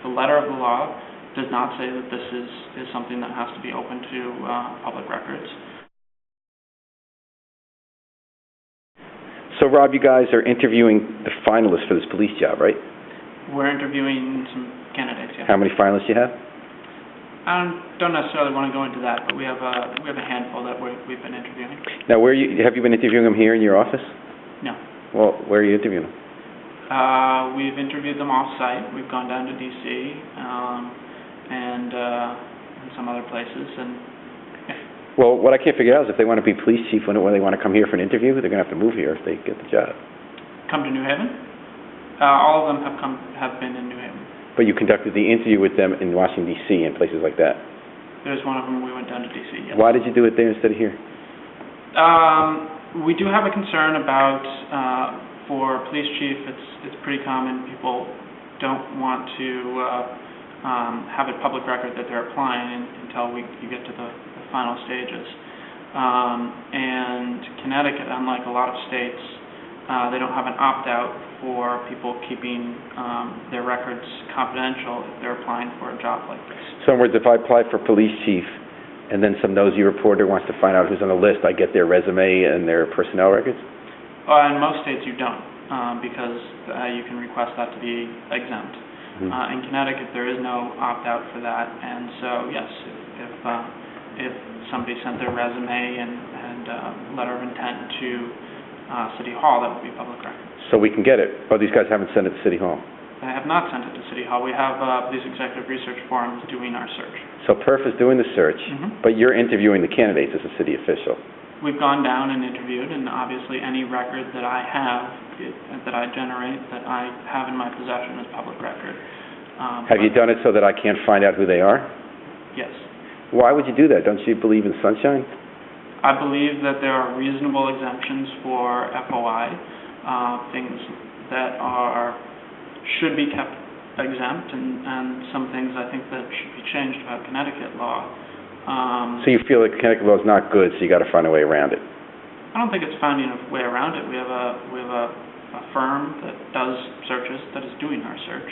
the letter of the law does not say that this is something that has to be open to public records. So, Rob, you guys are interviewing the finalists for this police job, right? We're interviewing some candidates, yeah. How many finalists you have? I don't necessarily want to go into that, but we have a handful that we've been interviewing. Now, have you been interviewing them here in your office? No. Well, where are you interviewing them? We've interviewed them off-site. We've gone down to D.C. And some other places. Well, what I can't figure out is if they want to be police chief when they want to come here for an interview, they're going to have to move here if they get the job. Come to New Haven? All of them have been in New Haven. But you conducted the interview with them in Washington, D.C. and places like that. There's one of them we went down to D.C., yes. Why did you do it there instead of here? We do have a concern about, for police chief, it's pretty common. People don't want to have it public record that they're applying until you get to the final stages. And Connecticut, unlike a lot of states, they don't have an opt-out for people keeping their records confidential if they're applying for a job like this. So in other words, if I apply for police chief and then some nosy reporter wants to find out who's on the list, I get their resume and their personnel records? In most states you don't, because you can request that to be exempt. Mm-hmm. In Connecticut there is no opt-out for that, and so yes, if somebody sent their resume and letter of intent to City Hall, that would be public record. So we can get it. Oh, these guys haven't sent it to City Hall. They have not sent it to City Hall. We have these executive research forums doing our search. So PERF is doing the search, but you're interviewing the candidates as a city official. We've gone down and interviewed, and obviously any record that I have, that I generate, that I have in my possession is public record. Have you done it so that I can't find out who they are? Yes. Why would you do that? Don't you believe in sunshine? I believe that there are reasonable exemptions for FOI, things that should be kept exempt, and some things I think that should be changed about Connecticut law. So you feel like Connecticut law is not good, so you got to find a way around it? I don't think it's finding a way around it. We have a firm that does searches that is doing our search.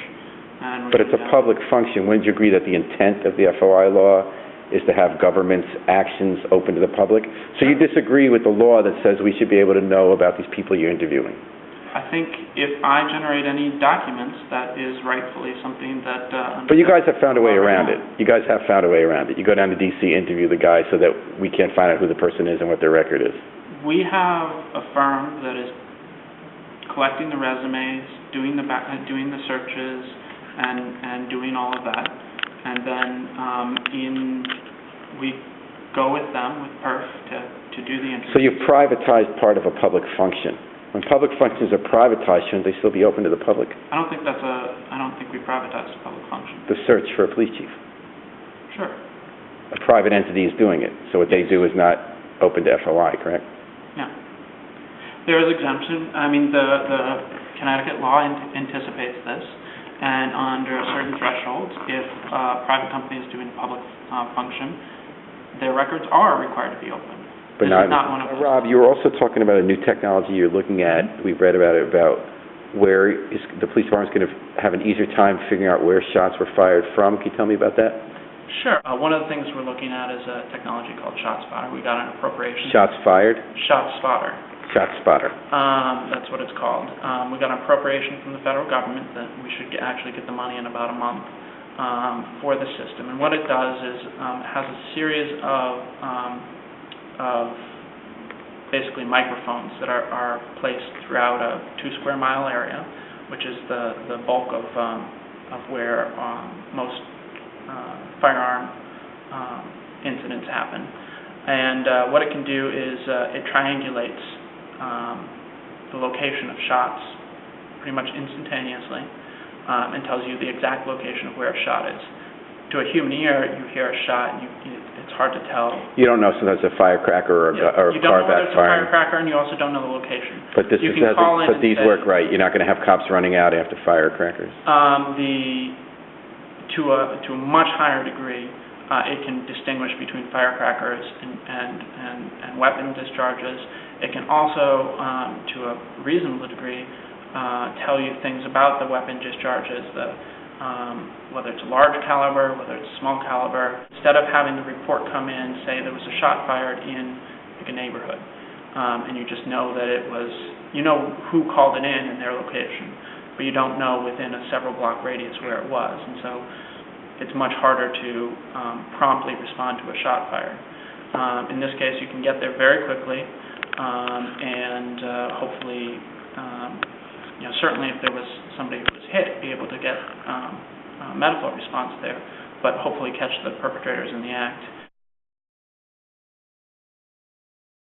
But it's a public function. Wouldn't you agree that the intent of the FOI law is to have government's actions open to the public? So you disagree with the law that says we should be able to know about these people you're interviewing? I think if I generate any documents, that is rightfully something that... But you guys have found a way around it. You guys have found a way around it. You go down to D.C., interview the guy so that we can't find out who the person is and what their record is. We have a firm that is collecting the resumes, doing the searches, and doing all of that. And then we go with them, with PERF, to do the interview. So you've privatized part of a public function. When public functions are privatized, shouldn't they still be open to the public? I don't think we privatize a public function. The search for a police chief? Sure. A private entity is doing it, so what they do is not open to FOI, correct? No. There is exemption. I mean, the Connecticut law anticipates this, and under certain thresholds, if a private company is doing a public function, their records are required to be open. But not one of those. Rob, you were also talking about a new technology you're looking at. We've read about it, about where the police department's going to have an easier time figuring out where shots were fired from. Can you tell me about that? Sure. One of the things we're looking at is a technology called ShotSpotter. We got an appropriation. Shots fired? ShotSpotter. ShotSpotter. That's what it's called. We got an appropriation from the federal government that we should actually get the money in about a month for the system. And what it does is it has a series of basically microphones that are placed throughout a 2 square mile area, which is the bulk of where most firearm incidents happen. And what it can do is it triangulates the location of shots pretty much instantaneously and tells you the exact location of where a shot is. To a human ear, you hear a shot, and it's hard to tell. You don't know sometimes a firecracker or a car backfiring. You don't know whether it's a firecracker, and you also don't know the location. But these work right. You're not going to have cops running out after firecrackers. To a much higher degree, it can distinguish between firecrackers and weapon discharges. It can also, to a reasonable degree, tell you things about the weapon discharges, whether it's a large caliber, whether it's small caliber, instead of having the report come in, say there was a shot fired in like a neighborhood, and you just know that it was, you know who called it in and their location, but you don't know within a several block radius where it was, and so it's much harder to promptly respond to a shot fire. In this case, you can get there very quickly, and hopefully, certainly if there was somebody who was hit, be able to get medical response there, but hopefully catch the perpetrators in the act.